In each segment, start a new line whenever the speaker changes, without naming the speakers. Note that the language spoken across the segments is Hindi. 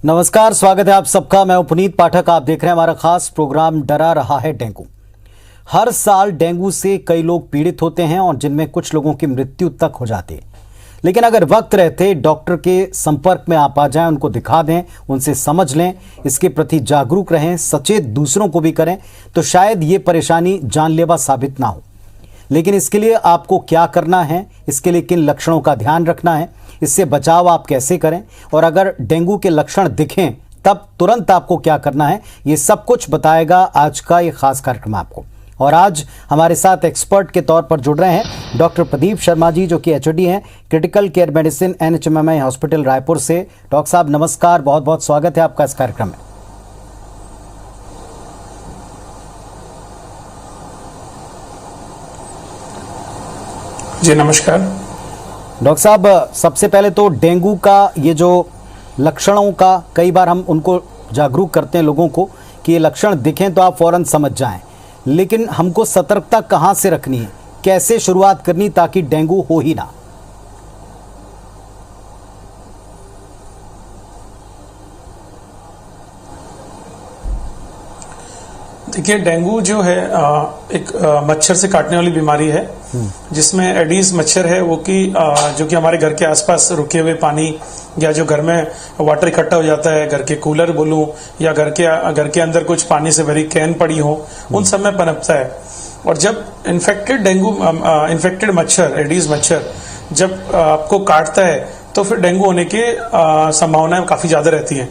नमस्कार, स्वागत है आप सबका। मैं पुनीत पाठक। आप देख रहे हैं हमारा खास प्रोग्राम डरा रहा है डेंगू। हर साल डेंगू से कई लोग पीड़ित होते हैं और जिनमें कुछ लोगों की मृत्यु तक हो जाती है। लेकिन अगर वक्त रहते डॉक्टर के संपर्क में आप आ जाएं, उनको दिखा दें, उनसे समझ लें, इसके प्रति जागरूक रहें, सचेत दूसरों को भी करें, तो शायद ये परेशानी जानलेवा साबित ना हो। लेकिन इसके लिए आपको क्या करना है, इसके लिए किन लक्षणों का ध्यान रखना है, इससे बचाव आप कैसे करें, और अगर डेंगू के लक्षण दिखें तब तुरंत आपको क्या करना है, ये सब कुछ बताएगा आज का ये खास कार्यक्रम आपको। और आज हमारे साथ एक्सपर्ट के तौर पर जुड़ रहे हैं डॉक्टर प्रदीप शर्मा जी, जो कि एचओडी हैं critical care medicine NHMMI hospital Raipur से। डॉक्टर साहब नमस्कार, बहुत बहुत स्वागत है आपका इस कार्यक्रम में।
जी नमस्कार
डॉक्टर साहब, सबसे पहले तो डेंगू का ये जो लक्षणों का, कई बार हम उनको जागरूक करते हैं लोगों को कि ये लक्षण दिखें तो आप फौरन समझ जाएं, लेकिन हमको सतर्कता कहाँ से रखनी है, कैसे शुरुआत करनी ताकि डेंगू हो ही ना?
देखिए, डेंगू जो है एक मच्छर से काटने वाली बीमारी है, जिसमें एडीज मच्छर है वो कि जो कि हमारे घर के आसपास रुके हुए पानी या जो घर में वाटर इकट्ठा हो जाता है, घर के कूलर बोलूं या घर के अंदर कुछ पानी से भरी कैन पड़ी हो, उन सब में पनपता है। और जब इन्फेक्टेड मच्छर, एडीज मच्छर जब आपको काटता है तो फिर डेंगू होने की संभावनाएं काफी ज्यादा रहती हैं।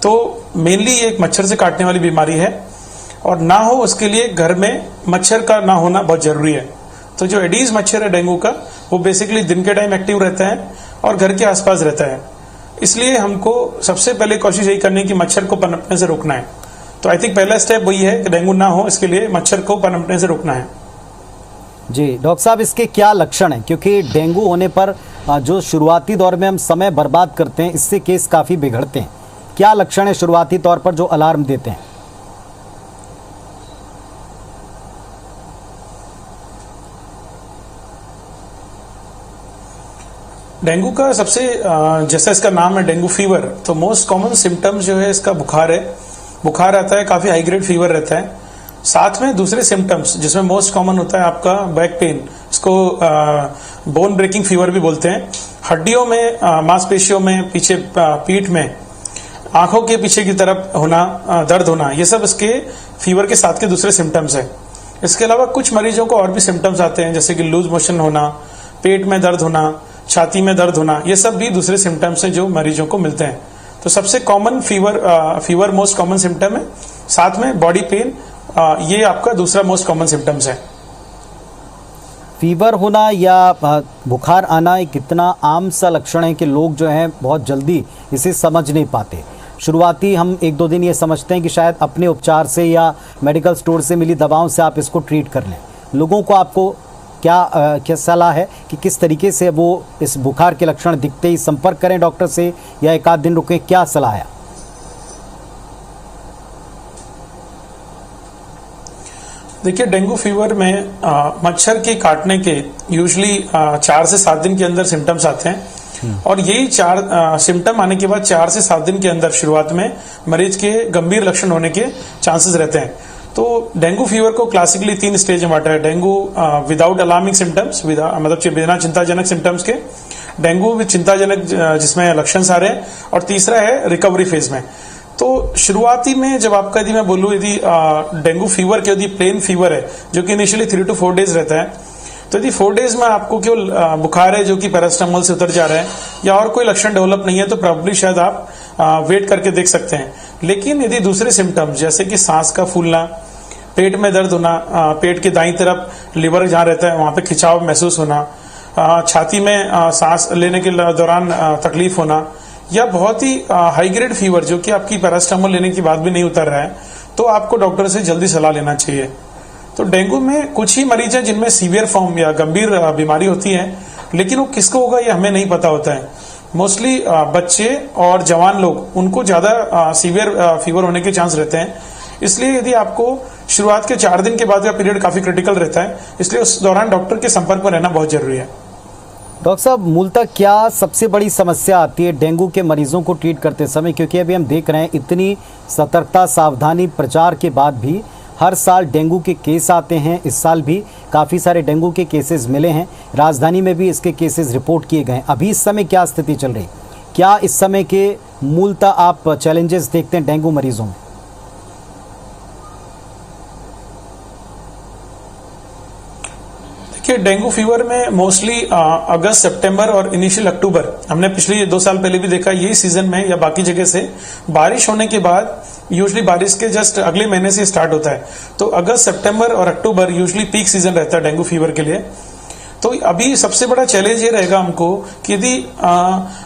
तो मेनली ये एक मच्छर से काटने वाली बीमारी है और ना हो उसके लिए घर में मच्छर का ना होना बहुत जरूरी है। तो जो एडीज मच्छर है डेंगू का, वो बेसिकली दिन के टाइम एक्टिव रहता है और घर के आसपास रहता है। इसलिए हमको सबसे पहले कोशिश यही करनी है कि मच्छर को पनपने से रोकना है। तो आई थिंक पहला स्टेप वही है कि डेंगू ना हो, इसके लिए मच्छर को पनपने से रोकना है।
जी डॉक्टर साहब, इसके क्या लक्षण हैं? क्योंकि डेंगू होने पर जो शुरुआती दौर में हम समय बर्बाद करते हैं, इससे केस काफी बिगड़ते हैं। क्या लक्षण है शुरुआती तौर पर जो अलार्म देते हैं?
डेंगू का सबसे जैसा इसका नाम है डेंगू फीवर, तो मोस्ट कॉमन सिम्टम्स जो है इसका बुखार है। बुखार आता है, काफी हाई ग्रेड फीवर रहता है। साथ में दूसरे सिम्टम्स जिसमें मोस्ट कॉमन होता है आपका बैक पेन, इसको बोन ब्रेकिंग फीवर भी बोलते हैं। हड्डियों में, मांसपेशियों में, पीछे पीठ में, आंखों के पीछे की तरफ होना, दर्द होना, ये सब इसके फीवर के साथ के दूसरे सिम्टम्स है। इसके अलावा कुछ मरीजों को और भी सिम्टम्स आते हैं, जैसे कि लूज मोशन होना, पेट में दर्द होना, छाती में दर्द होना, ये सब भी दूसरे सिम्टम्स हैं जो मरीजों को मिलते हैं। तो सबसे common fever most common symptom है। साथ में बॉडी पेन, ये आपका दूसरा मोस्ट कॉमन सिम्टम्स है।
फीवर होना या बुखार आना एक इतना आम सा लक्षण है कि लोग जो हैं बहुत जल्दी इसे समझ नहीं पाते। शुरुआती हम 1-2 दिन ये समझते हैं कि शायद अपने उपचार से या मेडिकल स्टोर से मिली दवाओं से आप इसको ट्रीट कर लें। लोगों को आपको क्या सलाह है कि किस तरीके से वो इस बुखार के लक्षण दिखते ही संपर्क करें डॉक्टर से या 1 आध दिन रुकें? क्या सलाह है?
देखिए, डेंगू फीवर में मच्छर के काटने के यूजुअली 4 से 7 दिन के अंदर सिम्टम्स आते हैं और यही 4 सिम्टम आने के बाद 4 से 7 दिन के अंदर शुरुआत में मरीज के गंभीर लक्षण होने के चांसेस रहते हैं। तो डेंगू फीवर को क्लासिकली 3 स्टेज में बांटा है। डेंगू विदाउट अलार्मिंग सिम्टम्स, मतलब बिना चिंताजनक सिम्टम्स के, डेंगू विद चिंताजनक जिसमें लक्षण आ रहे हैं, और तीसरा है रिकवरी फेज में। तो शुरुआती में जब आपका, यदि मैं बोलूं, यदि डेंगू फीवर के यदि प्लेन फीवर है जो कि इनिशियली 3 to 4 डेज रहता है, तो यदि 4 डेज में आपको केवल बुखार है जो कि पैरास्टामोल से उतर जा रहा है या और कोई लक्षण डेवलप नहीं है, तो प्रॉब्ली शायद आप वेट करके देख सकते हैं। लेकिन यदि दूसरे सिम्टम्स जैसे कि सांस का फूलना, पेट में दर्द होना, पेट के दाईं तरफ लिवर जहां रहता है वहां पे खिंचाव महसूस होना, छाती में सांस लेने के दौरान तकलीफ होना, या बहुत ही हाई ग्रेड फीवर जो कि आपकी पैरास्टामोल लेने के बाद भी नहीं उतर रहा है, तो आपको डॉक्टर से जल्दी सलाह लेना चाहिए। तो डेंगू में कुछ ही मरीज हैं जिनमें सीवियर फॉर्म या गंभीर बीमारी होती है, लेकिन वो किसको होगा ये हमें नहीं पता होता है। मोस्टली बच्चे और जवान लोग, उनको ज्यादा सीवियर फीवर होने के चांस रहते हैं। इसलिए यदि आपको शुरुआत के 4 दिन के बाद का पीरियड काफी क्रिटिकल रहता है, इसलिए उस दौरान डॉक्टर के संपर्क में रहना बहुत जरूरी है।
डॉक्टर साहब, मूलतः क्या सबसे बड़ी समस्या आती है डेंगू के मरीजों को ट्रीट करते समय? क्योंकि अभी हम देख रहे हैं इतनी सतर्कता सावधानी प्रचार के बाद भी हर साल डेंगू के केस आते हैं। इस साल भी काफ़ी सारे डेंगू के केसेस मिले हैं, राजधानी में भी इसके केसेस रिपोर्ट किए गए हैं। अभी इस समय क्या स्थिति चल रही, क्या इस समय के मूलतः आप चैलेंजेस देखते हैं डेंगू मरीजों में?
कि डेंगू फीवर में मोस्टली अगस्त, सितंबर और इनिशियल अक्टूबर, हमने पिछले 2 साल पहले भी देखा, यही सीजन में या बाकी जगह से बारिश होने के बाद, यूजुअली बारिश के जस्ट अगले महीने से स्टार्ट होता है, तो अगस्त, सितंबर और अक्टूबर यूजुअली पीक सीजन रहता है डेंगू फीवर के लिए। तो अभी सबसे बड़ा चैलेंज ये रहेगा हमको कि यदि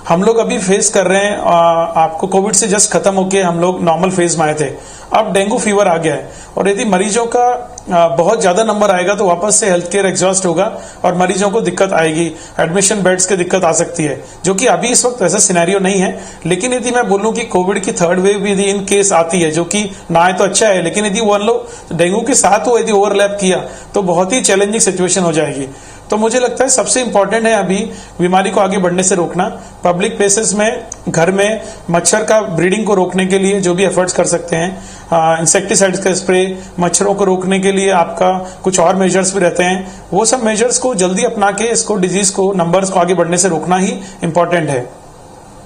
हम लोग अभी फेस कर रहे हैं, आपको कोविड से जस्ट खत्म होके हम लोग नॉर्मल फेज में आए थे, अब डेंगू फीवर आ गया है, और यदि मरीजों का बहुत ज्यादा नंबर आएगा तो वापस से हेल्थ केयर एग्जॉस्ट होगा और मरीजों को दिक्कत आएगी, एडमिशन बेड्स की दिक्कत आ सकती है, जो कि अभी इस वक्त ऐसा सिनेरियो नहीं है। लेकिन यदि मैं बोलूं कि कोविड की थर्ड वेव भी यदि इन केस आती है, जो कि ना आए तो अच्छा है, लेकिन यदि वो लोग डेंगू के साथ वो यदि ओवरलैप किया तो बहुत ही चैलेंजिंग सिचुएशन हो जाएगी। तो मुझे लगता है सबसे इंपॉर्टेंट है अभी बीमारी को आगे बढ़ने से रोकना। पब्लिक प्लेसेस में, घर में मच्छर का ब्रीडिंग को रोकने के लिए जो भी एफर्ट्स कर सकते हैं, इंसेक्टिसाइड्स का स्प्रे, मच्छरों को रोकने के लिए आपका कुछ और मेजर्स भी रहते हैं, वो सब मेजर्स को जल्दी अपना के इसको, डिजीज को, नंबर्स को आगे बढ़ने से रोकना ही इंपॉर्टेंट है।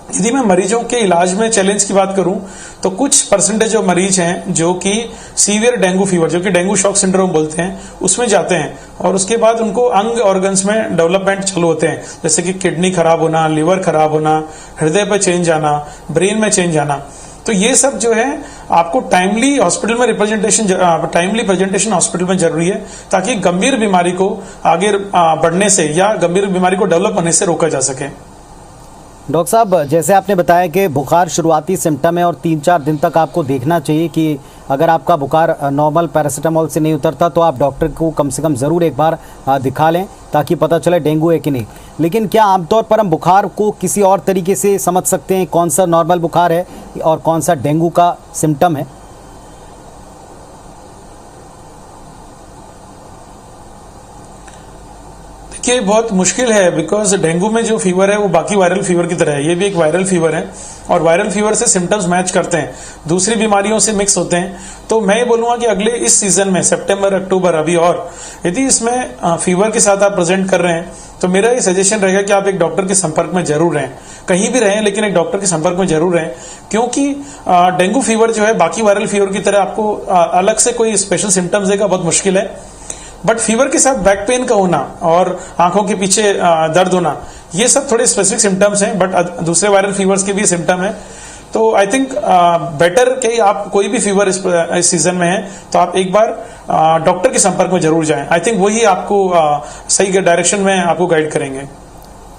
यदि मैं मरीजों के इलाज में चैलेंज की बात करूं तो कुछ परसेंटेज जो मरीज हैं जो कि सीवियर डेंगू फीवर, जो कि डेंगू शॉक सिंड्रोम बोलते हैं, उसमें जाते हैं और उसके बाद उनको अंग ऑर्गन्स में डेवलपमेंट चालू होते हैं, जैसे कि किडनी खराब होना, लिवर खराब होना, हृदय पे चेंज आना, ब्रेन में चेंज आना। तो ये सब जो है आपको टाइमली हॉस्पिटल में टाइमली प्रेजेंटेशन हॉस्पिटल में जरूरी है, ताकि गंभीर बीमारी को आगे बढ़ने से या गंभीर बीमारी को डेवलप होने से रोका जा सके।
डॉक्टर साहब, जैसे आपने बताया कि बुखार शुरुआती सिम्टम है और 3-4 दिन तक आपको देखना चाहिए कि अगर आपका बुखार नॉर्मल पैरासीटामोल से नहीं उतरता तो आप डॉक्टर को कम से कम ज़रूर एक बार दिखा लें, ताकि पता चले डेंगू है कि नहीं। लेकिन क्या आमतौर पर हम बुखार को किसी और तरीके से समझ सकते हैं, कौन सा नॉर्मल बुखार है और कौन सा डेंगू का सिम्टम है?
ये बहुत मुश्किल है, बिकॉज डेंगू में जो फीवर है वो बाकी वायरल फीवर की तरह है, ये भी एक वायरल फीवर है और वायरल फीवर से सिम्टम्स मैच करते हैं, दूसरी बीमारियों से मिक्स होते हैं। तो मैं ये बोलूंगा कि अगले इस सीजन में सितंबर, अक्टूबर अभी, और यदि इसमें फीवर के साथ आप प्रेजेंट कर रहे हैं तो मेरा ये सजेशन रहेगा कि आप एक डॉक्टर के संपर्क में जरूर रहें, कहीं भी रहें लेकिन एक डॉक्टर के संपर्क में जरूर रहें, क्योंकि डेंगू फीवर जो है बाकी वायरल फीवर की तरह आपको अलग से कोई स्पेशल सिम्टम्स देगा बहुत मुश्किल है। बट फीवर के साथ बैक पेन का होना और आंखों के पीछे दर्द होना, ये सब थोड़े स्पेसिफिक सिम्टम्स हैं, बट दूसरे वायरल फीवर्स के भी सिम्टम है। तो आई थिंक बेटर कि आप कोई भी फीवर इस सीजन में है तो आप एक बार डॉक्टर के संपर्क में जरूर जाएं। आई थिंक वही आपको सही डायरेक्शन में आपको गाइड करेंगे।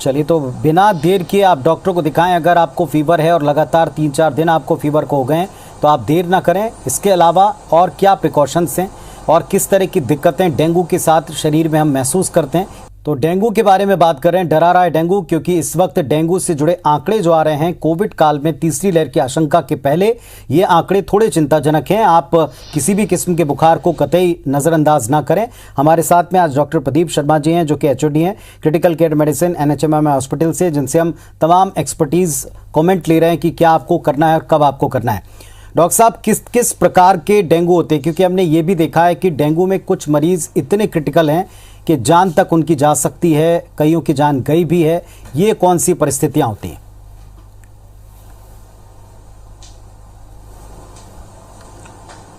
चलिए, तो बिना देर किए आप डॉक्टर को दिखाएं। अगर आपको फीवर है और लगातार 3-4 दिन आपको फीवर को हो गए तो आप देर ना करें। इसके अलावा और क्या प्रिकॉशंस हैं और किस तरह की दिक्कतें डेंगू के साथ शरीर में हम महसूस करते हैं, तो डेंगू के बारे में बात कर रहे हैं। डरा रहा है डेंगू, क्योंकि इस वक्त डेंगू से जुड़े आंकड़े जो आ रहे हैं कोविड काल में तीसरी लहर की आशंका के पहले, ये आंकड़े थोड़े चिंताजनक हैं। आप किसी भी किस्म के बुखार को कतई नज़रअंदाज ना करें। हमारे साथ में आज डॉक्टर प्रदीप शर्मा जी हैं, जो कि HOD हैं critical care medicine NHMM hospital से, जिनसे हम तमाम एक्सपर्टीज कॉमेंट ले रहे हैं कि क्या आपको करना है और कब आपको करना है। डॉक्टर साहब, किस किस प्रकार के डेंगू होते हैं? क्योंकि हमने ये भी देखा है कि डेंगू में कुछ मरीज इतने क्रिटिकल हैं कि जान तक उनकी जा सकती है, कईयों की जान गई भी है। ये कौन सी परिस्थितियां होती हैं?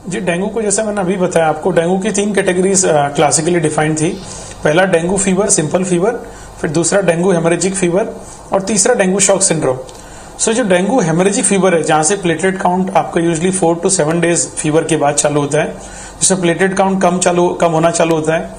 जी, डेंगू को जैसा मैंने अभी बताया आपको, डेंगू की 3 कैटेगरीज क्लासिकली डिफाइंड थी। पहला डेंगू फीवर, सिंपल फीवर, फिर दूसरा डेंगू हेमरेजिक फीवर और तीसरा डेंगू शॉक सिंड्रोम। सो जो डेंगू हेमरेजिक फीवर है, जहां से प्लेटलेट काउंट आपका यूजुअली 4 to 7 डेज फीवर के बाद चालू होता है, जिसमें प्लेटलेट काउंट कम होना चालू होता है,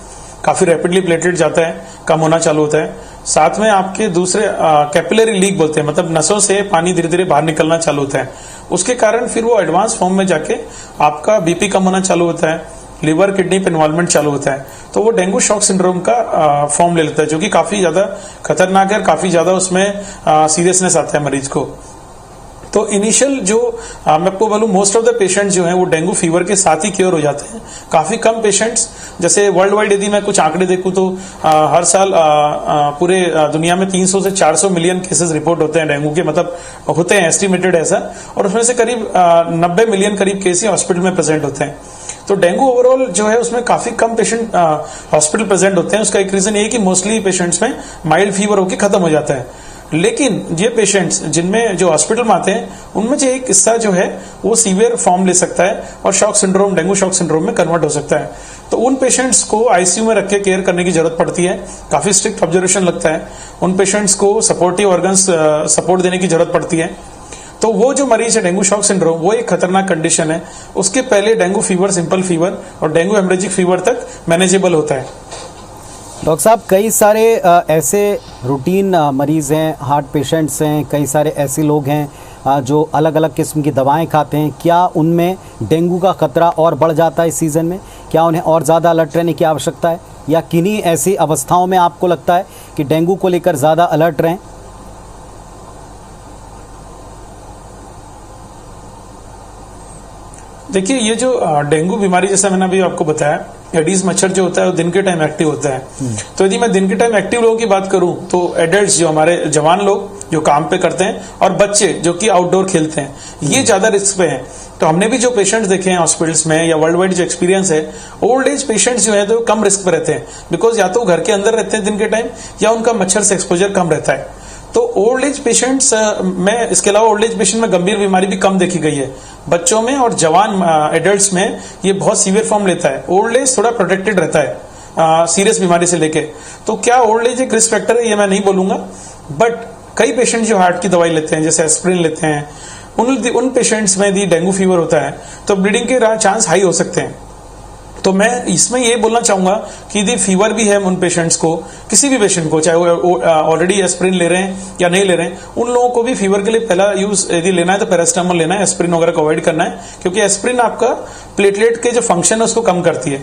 काफी रैपिडली प्लेटलेट जाता है, कम होना चालू होता है। साथ में आपके दूसरे कैपिलरी लीक बोलते हैं, मतलब नसों से पानी धीरे धीरे बाहर निकलना चालू होता है। उसके कारण फिर वो एडवांस फॉर्म में जाके आपका बीपी कम होना चालू होता है, लिवर किडनी पे इन्वॉल्वमेंट चालू होता है, तो वो डेंगू शॉक सिंड्रोम का फॉर्म ले लेता है, जो कि काफी ज्यादा खतरनाक है और काफी ज्यादा उसमें सीरियसनेस आता है मरीज को। तो इनिशियल जो मैं आपको बोलूं, मोस्ट ऑफ द पेशेंट्स जो हैं वो डेंगू फीवर के साथ ही क्योर हो जाते हैं। काफी कम पेशेंट्स, जैसे वर्ल्ड वाइड यदि मैं कुछ आंकड़े देखूं तो हर साल पूरे दुनिया में 300 से 400 मिलियन केसेस रिपोर्ट होते हैं डेंगू के, मतलब होते हैं, एस्टिमेटेड ऐसा, और उसमें से करीब 90 मिलियन करीब केस ही हॉस्पिटल में प्रेजेंट होते हैं। तो डेंगू ओवरऑल जो है उसमें काफी कम पेशेंट हॉस्पिटल प्रेजेंट होते हैं। उसका एक रीजन ये है कि मोस्टली पेशेंट्स में माइल्ड फीवर होकर खत्म हो जाता है। लेकिन ये पेशेंट्स जिनमें जो हॉस्पिटल में आते हैं उनमें से एक हिस्सा जो है वो सीवियर फॉर्म ले सकता है और shock syndrome, dengue shock syndrome में कन्वर्ट हो सकता है। तो उन पेशेंट्स को आईसीयू में रख के केयर करने की जरूरत पड़ती है, काफी स्ट्रिक्ट ऑब्जर्वेशन लगता है। उन पेशेंट्स को सपोर्टिव ऑर्गन्स सपोर्ट देने की जरूरत पड़ती है। तो वो जो मरीज है डेंगू शॉक सिंड्रोम, वो एक खतरनाक कंडीशन है। उसके पहले डेंगू फीवर, सिंपल फीवर और डेंगू हेमरेजिक फीवर तक मैनेजेबल होता है।
डॉक्टर साहब, कई सारे ऐसे रूटीन मरीज हैं, हार्ट पेशेंट्स हैं, कई सारे ऐसे लोग हैं जो अलग अलग किस्म की दवाएं खाते हैं। क्या उनमें डेंगू का खतरा और बढ़ जाता है इस सीज़न में? क्या उन्हें और ज़्यादा अलर्ट रहने की आवश्यकता है, या किन्हीं ऐसी अवस्थाओं में आपको लगता है कि डेंगू को लेकर ज़्यादा अलर्ट रहें?
देखिए, ये जो डेंगू बीमारी, जैसा मैंने अभी आपको बताया, एडीज मच्छर जो होता है वो दिन के टाइम एक्टिव होता है। तो यदि मैं दिन के टाइम एक्टिव लोगों की बात करूं तो एडल्ट्स, जो हमारे जवान लोग जो काम पे करते हैं, और बच्चे जो कि आउटडोर खेलते हैं, ये ज्यादा रिस्क पे हैं। तो हमने भी जो पेशेंट्स देखे हैं हॉस्पिटल्स में या वर्ल्ड वाइड जो एक्सपीरियंस है, ओल्ड एज पेशेंट्स जो है तो कम रिस्क पे रहते हैं, बिकॉज या तो घर के अंदर रहते हैं दिन के टाइम, या उनका मच्छर से एक्सपोजर कम रहता है। तो ओल्ड एज पेशेंट्स में, इसके अलावा ओल्ड एज पेशेंट में गंभीर बीमारी भी कम देखी गई है। बच्चों में और जवान एडल्ट्स में ये बहुत सीवियर फॉर्म लेता है। ओल्ड एज थोड़ा प्रोटेक्टेड रहता है सीरियस बीमारी से लेके। तो क्या ओल्ड एज एक रिस्क फैक्टर है, ये मैं नहीं बोलूंगा, बट कई पेशेंट जो हार्ट की दवाई लेते हैं, जैसे एस्प्रिन लेते हैं, उन पेशेंट्स में यदि डेंगू फीवर होता है तो ब्लीडिंग के चांस हाई हो सकते हैं। तो मैं इसमें ये बोलना चाहूंगा कि यदि फीवर भी है उन पेशेंट्स को, किसी भी पेशेंट को, चाहे वो ऑलरेडी एस्प्रिन ले रहे हैं या नहीं ले रहे हैं, उन लोगों को भी फीवर के लिए पहला यूज यदि लेना है तो पैरास्टामोल लेना है, एस्प्रिन वगैरह को अवॉइड करना है, क्योंकि एस्प्रिन आपका प्लेटलेट के जो फंक्शन है उसको कम करती है।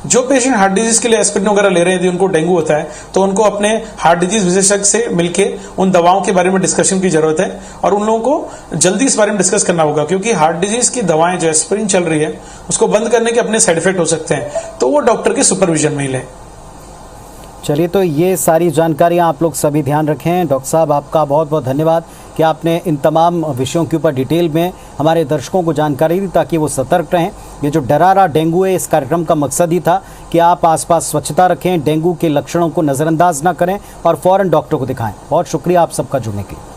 जो पेशेंट हार्ट डिजीज के लिए एस्प्रिन वगैरह ले रहे हैं, यदि उनको डेंगू होता है तो उनको अपने हार्ट डिजीज विशेषज्ञ से मिलके उन दवाओं के बारे में डिस्कशन की जरूरत है, और उन लोगों को जल्दी इस बारे में डिस्कस करना होगा, क्योंकि हार्ट डिजीज की दवाएं जो एस्प्रिन चल रही है उसको बंद करने के अपने साइड इफेक्ट हो सकते हैं, तो वो डॉक्टर के सुपरविजन में ही लें।
चलिए, तो ये सारी जानकारियाँ आप लोग सभी ध्यान रखें। डॉक्टर साहब, आपका बहुत बहुत धन्यवाद कि आपने इन तमाम विषयों के ऊपर डिटेल में हमारे दर्शकों को जानकारी दी, ताकि वो सतर्क रहें। ये जो डरा रहा डेंगू है, इस कार्यक्रम का मकसद ही था कि आप आसपास स्वच्छता रखें, डेंगू के लक्षणों को नज़रअंदाज ना करें और फ़ौरन डॉक्टर को दिखाएं। बहुत शुक्रिया आप सबका जुड़ने के लिए।